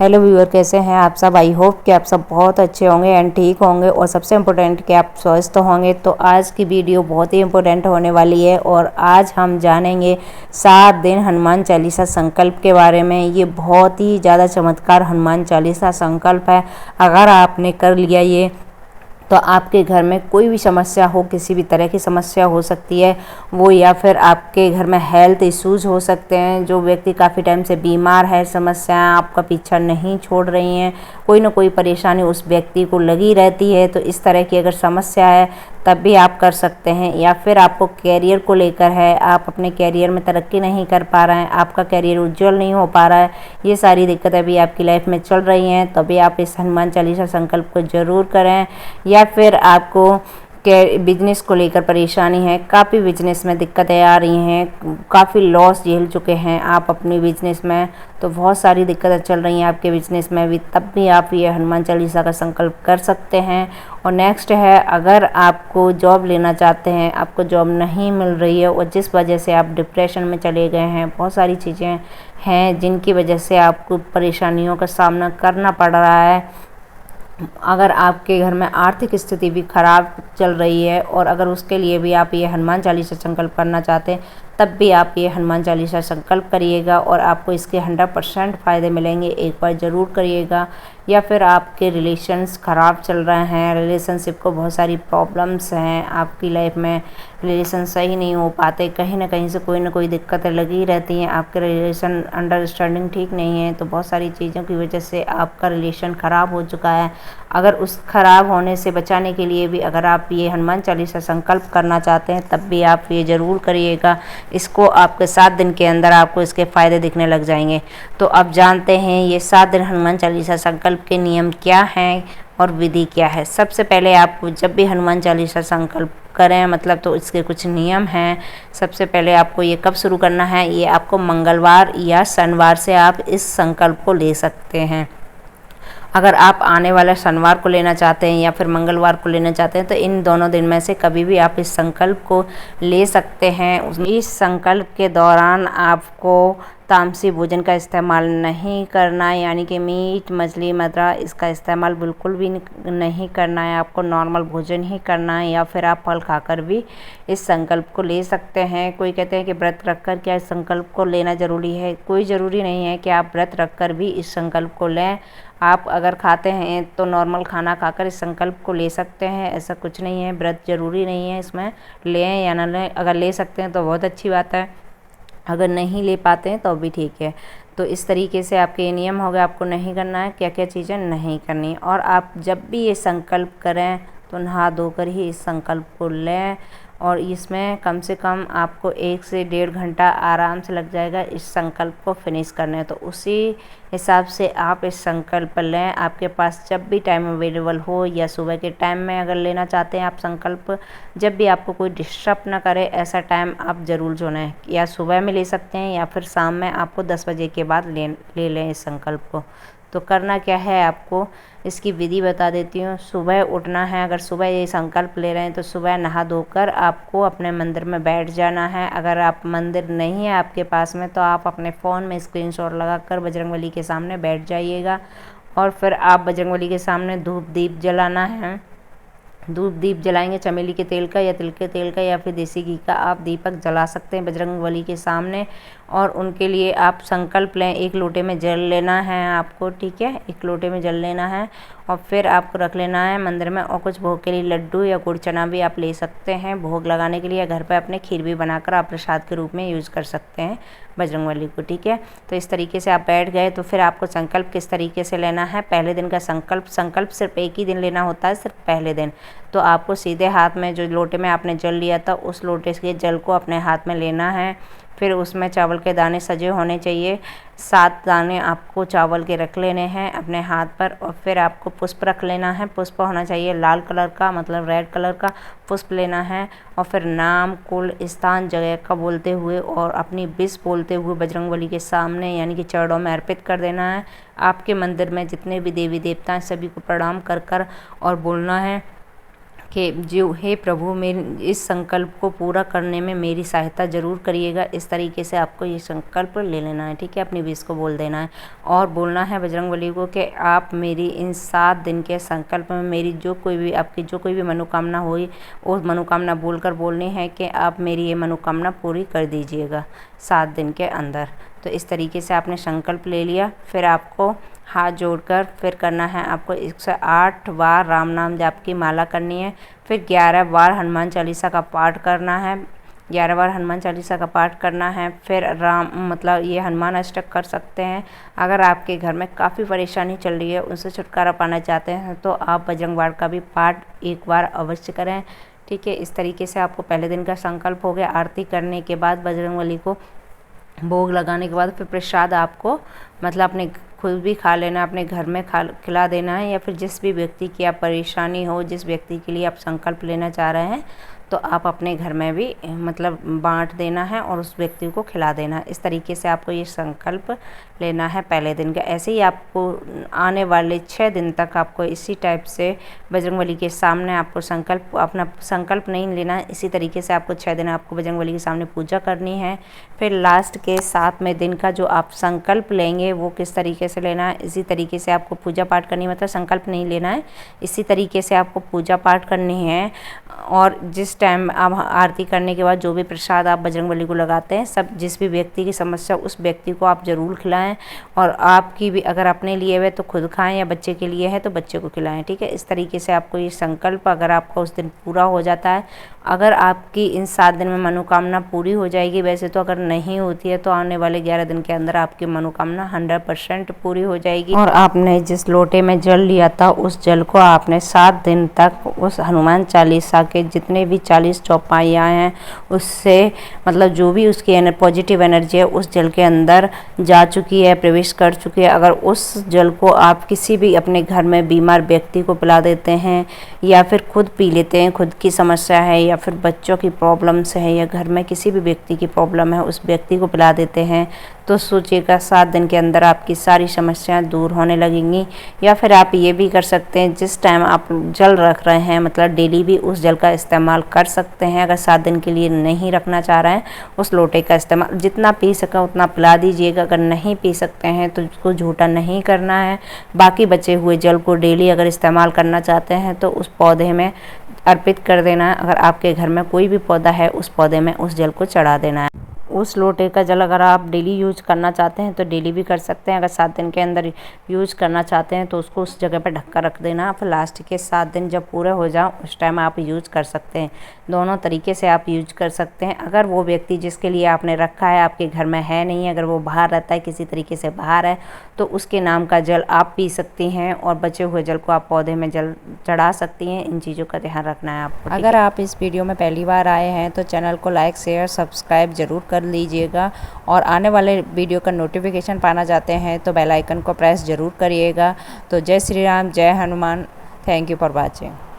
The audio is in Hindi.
हेलो व्यूअर, कैसे हैं आप सब। आई होप कि आप सब बहुत अच्छे होंगे एंड ठीक होंगे और सबसे इम्पोर्टेंट कि आप स्वस्थ होंगे। तो आज की वीडियो बहुत ही इम्पोर्टेंट होने वाली है और आज हम जानेंगे 7 दिन हनुमान चालीसा संकल्प के बारे में। ये बहुत ही ज़्यादा चमत्कार हनुमान चालीसा संकल्प है। अगर आपने कर लिया ये तो आपके घर में कोई भी समस्या हो, किसी भी तरह की समस्या हो सकती है वो, या फिर आपके घर में हेल्थ इश्यूज हो सकते हैं। जो व्यक्ति काफ़ी टाइम से बीमार है, समस्याएं आपका पीछा नहीं छोड़ रही हैं, कोई ना कोई परेशानी उस व्यक्ति को लगी रहती है, तो इस तरह की अगर समस्या है तब भी आप कर सकते हैं। या फिर आपको कैरियर को लेकर है, आप अपने कैरियर में तरक्की नहीं कर पा रहे हैं, आपका कैरियर उज्जवल नहीं हो पा रहा है, ये सारी दिक्कतें भी आपकी लाइफ में चल रही हैं, तभी आप इस हनुमान चालीसा संकल्प को ज़रूर करें। या फिर आपको बिजनेस को लेकर परेशानी है, काफ़ी बिजनेस में दिक्कतें आ रही हैं, काफ़ी लॉस झेल चुके हैं आप अपनी बिजनेस में, तो बहुत सारी दिक्कतें चल रही हैं आपके बिजनेस में भी, तब भी आप ये हनुमान चालीसा का संकल्प कर सकते हैं। और नेक्स्ट है, अगर आपको जॉब लेना चाहते हैं, आपको जॉब नहीं मिल रही है और जिस वजह से आप डिप्रेशन में चले गए हैं, बहुत सारी चीज़ें हैं जिनकी वजह से आपको परेशानियों का सामना करना पड़ रहा है। अगर आपके घर में आर्थिक स्थिति भी खराब चल रही है और अगर उसके लिए भी आप ये हनुमान चालीसा संकल्प करना चाहते हैं, तब भी आप ये हनुमान चालीसा संकल्प करिएगा और आपको इसके 100% फ़ायदे मिलेंगे। एक बार ज़रूर करिएगा। या फिर आपके रिलेशंस ख़राब चल रहे हैं, रिलेशनशिप को बहुत सारी प्रॉब्लम्स हैं आपकी लाइफ में, रिलेशन सही नहीं हो पाते, कहीं ना कहीं से कोई ना कोई दिक्कतें लगी रहती हैं, आपके रिलेशन अंडरस्टैंडिंग ठीक नहीं है, तो बहुत सारी चीज़ों की वजह से आपका रिलेशन ख़राब हो चुका है। अगर उस ख़राब होने से बचाने के लिए भी अगर आप ये हनुमान चालीसा संकल्प करना चाहते हैं, तब भी आप ये ज़रूर करिएगा। इसको आपके 7 दिन के अंदर आपको इसके फ़ायदे दिखने लग जाएंगे। तो अब जानते हैं ये 7 दिन हनुमान चालीसा संकल्प के नियम क्या हैं और विधि क्या है। सबसे पहले आपको जब भी हनुमान चालीसा संकल्प करें, मतलब तो इसके कुछ नियम हैं। सबसे पहले आपको ये कब शुरू करना है, ये आपको मंगलवार या शनिवार से आप इस संकल्प को ले सकते हैं। अगर आप आने वाले शनिवार को लेना चाहते हैं या फिर मंगलवार को लेना चाहते हैं, तो इन दोनों दिन में से कभी भी आप इस संकल्प को ले सकते हैं। इस संकल्प के दौरान आपको तामसी भोजन का इस्तेमाल नहीं करना है, यानी कि मीट मछली मदिरा इसका इस्तेमाल बिल्कुल भी नहीं करना है। आपको नॉर्मल भोजन ही करना है, या फिर आप फल खाकर भी इस संकल्प को ले सकते हैं। कोई कहते हैं कि व्रत रखकर क्या इस संकल्प को लेना ज़रूरी है, कोई ज़रूरी नहीं है कि आप व्रत रखकर भी इस संकल्प को लें। आप अगर खाते हैं तो नॉर्मल खाना खाकर इस संकल्प को ले सकते हैं, ऐसा कुछ नहीं है। व्रत ज़रूरी नहीं है इसमें, लें या ना लें। अगर ले सकते हैं तो बहुत अच्छी बात है, अगर नहीं ले पाते हैं तो भी ठीक है। तो इस तरीके से आपके ये नियम हो गए, आपको नहीं करना है, क्या क्या चीज़ें नहीं करनी। और आप जब भी ये संकल्प करें तो नहा धोकर ही इस संकल्प को लें, और इसमें कम से कम आपको 1 से 1.5 घंटा आराम से लग जाएगा इस संकल्प को फिनिश करने। तो उसी हिसाब से आप इस संकल्प लें। आपके पास जब भी टाइम अवेलेबल हो, या सुबह के टाइम में अगर लेना चाहते हैं आप संकल्प, जब भी आपको कोई डिस्टर्ब ना करे ऐसा टाइम आप ज़रूर चुनें। या सुबह में ले सकते हैं या फिर शाम में आपको 10 बजे के बाद ले लें इस संकल्प को। तो करना क्या है, आपको इसकी विधि बता देती हूँ। सुबह उठना है, अगर सुबह ये संकल्प ले रहे हैं तो सुबह नहा धोकर आपको अपने मंदिर में बैठ जाना है। अगर आप मंदिर नहीं है आपके पास में, तो आप अपने फ़ोन में स्क्रीनशॉट लगाकर बजरंगबली के सामने बैठ जाइएगा, और फिर आप बजरंगबली के सामने धूप दीप जलाना है। धूप दीप जलाएंगे चमेली के तेल का या तिल के तेल का या फिर देसी घी का, आप दीपक जला सकते हैं बजरंगबली के सामने। और उनके लिए आप संकल्प लें, 1 लोटे में जल लेना है आपको, ठीक है, 1 लोटे में जल लेना है। और फिर आपको रख लेना है मंदिर में, और कुछ भोग के लिए लड्डू या गुड़ चना भी आप ले सकते हैं भोग लगाने के लिए, या घर पर अपने खीर भी बनाकर आप प्रसाद के रूप में यूज़ कर सकते हैं बजरंगबली को, ठीक है। तो इस तरीके से आप बैठ गए, तो फिर आपको संकल्प किस तरीके से लेना है। पहले दिन का संकल्प सिर्फ 1 ही दिन लेना होता है, सिर्फ पहले दिन। तो आपको सीधे हाथ में जो लोटे में आपने जल लिया था, उस लोटे के जल को अपने हाथ में लेना है। फिर उसमें चावल के दाने सजे होने चाहिए, 7 दाने आपको चावल के रख लेने हैं अपने हाथ पर। और फिर आपको पुष्प रख लेना है, पुष्प होना चाहिए लाल कलर का, मतलब रेड कलर का पुष्प लेना है। और फिर नाम, कुल, स्थान, जगह का बोलते हुए और अपनी विश बोलते हुए बजरंगबली के सामने यानी कि चरणों में अर्पित कर देना है। आपके मंदिर में जितने भी देवी देवता हैं सभी को प्रणाम कर और बोलना है कि जो हे प्रभु मेरे इस संकल्प को पूरा करने में मेरी सहायता ज़रूर करिएगा। इस तरीके से आपको ये संकल्प ले लेना है, ठीक है। अपनी विश को बोल देना है और बोलना है बजरंगबली को कि आप मेरी इन 7 दिन के संकल्प में मेरी आपकी जो कोई भी मनोकामना हुई, वो मनोकामना बोलकर बोलनी है कि आप मेरी ये मनोकामना पूरी कर दीजिएगा 7 दिन के अंदर। तो इस तरीके से आपने संकल्प ले लिया। फिर आपको हाथ जोड़कर फिर करना है, आपको 108 बार राम नाम जाप की माला करनी है। फिर 11 बार हनुमान चालीसा का पाठ करना है, 11 बार हनुमान चालीसा का पाठ करना है। फिर ये हनुमान अष्टक कर सकते हैं। अगर आपके घर में काफ़ी परेशानी चल रही है, उनसे छुटकारा पाना चाहते हैं, तो आप बजरंग बाण का भी पाठ एक बार अवश्य करें, ठीक है। इस तरीके से आपको पहले दिन का संकल्प हो गया। आरती करने के बाद बजरंगबली को भोग लगाने के बाद फिर प्रसाद आपको अपने खुद भी खा लेना, अपने घर में खिला देना है, या फिर जिस भी व्यक्ति की आप परेशानी हो, जिस व्यक्ति के लिए आप संकल्प लेना चाह रहे हैं, तो आप अपने घर में भी बांट देना है और उस व्यक्ति को खिला देना है। इस तरीके से आपको ये संकल्प लेना है पहले दिन का। ऐसे ही आपको आने वाले 6 दिन तक आपको इसी टाइप से बजरंगबली के सामने आपको अपना संकल्प नहीं लेना है। इसी तरीके से आपको 6 दिन आपको बजरंगबली के सामने पूजा करनी है। फिर लास्ट के 7वें दिन का जो आप संकल्प लेंगे वो किस तरीके से लेना है, इसी तरीके से आपको पूजा पाठ करनी है। संकल्प नहीं लेना है, इसी तरीके से आपको पूजा पाठ करनी है। और जिस टाइम आप आरती करने के बाद जो भी प्रसाद आप बजरंगबली को लगाते हैं, सब जिस भी व्यक्ति की समस्या उस व्यक्ति को आप ज़रूर खिलाएं। और आपकी भी अगर अपने लिए है तो खुद खाएं, या बच्चे के लिए है तो बच्चे को खिलाएं, ठीक है। इस तरीके से आपको ये संकल्प अगर आपका उस दिन पूरा हो जाता है, अगर आपकी इन 7 दिन में मनोकामना पूरी हो जाएगी। वैसे तो अगर नहीं होती है तो आने वाले 11 दिन के अंदर आपकी मनोकामना 100% पूरी हो जाएगी। और आपने जिस लोटे में जल लिया था, उस जल को आपने 7 दिन तक उस हनुमान चालीसा के जितने भी 40 चौपाइयाँ हैं, उससे जो भी उसकी पॉजिटिव एनर्जी है उस जल के अंदर जा चुकी है, प्रवेश कर चुकी है। अगर उस जल को आप किसी भी अपने घर में बीमार व्यक्ति को पिला देते हैं, या फिर खुद पी लेते हैं, खुद की समस्या है, या फिर बच्चों की प्रॉब्लम्स है, या घर में किसी भी व्यक्ति की प्रॉब्लम है, उस व्यक्ति को पिला देते हैं, तो सोचिएगा 7 दिन के अंदर आपकी सारी समस्याएं दूर होने लगेंगी। या फिर आप ये भी कर सकते हैं, जिस टाइम आप जल रख रहे हैं, डेली भी उस जल का इस्तेमाल कर सकते हैं। अगर 7 दिन के लिए नहीं रखना चाह रहे हैं, उस लोटे का इस्तेमाल जितना पी सकें उतना पिला दीजिएगा। अगर नहीं पी सकते हैं तो उसको झूठा नहीं करना है। बाकी बचे हुए जल को डेली अगर इस्तेमाल करना चाहते हैं तो उस पौधे में अर्पित कर देना है। अगर आपके घर में कोई भी पौधा है, उस पौधे में उस जल को चढ़ा देना है। उस लोटे का जल अगर आप डेली यूज करना चाहते हैं तो डेली भी कर सकते हैं। अगर 7 दिन के अंदर यूज करना चाहते हैं तो उसको उस जगह पर ढक कर रख देना। फिर लास्ट के 7 दिन जब पूरे हो जाओ उस टाइम आप यूज कर सकते हैं। दोनों तरीके से आप यूज कर सकते हैं। अगर वो व्यक्ति जिसके लिए आपने रखा है आपके घर में है नहीं, अगर वो बाहर रहता है, किसी तरीके से बाहर है, तो उसके नाम का जल आप पी सकती हैं और बचे हुए जल को आप पौधे में जल चढ़ा सकती हैं। इन चीज़ों का ध्यान रखना है आपको। अगर आप इस वीडियो में पहली बार आए हैं तो चैनल को लाइक, शेयर, सब्सक्राइब जरूर कर लीजिएगा। और आने वाले वीडियो का नोटिफिकेशन पाना चाहते हैं तो बेल आइकन को प्रेस जरूर करिएगा। तो जय श्री राम, जय Hanuman. Thank you for watching.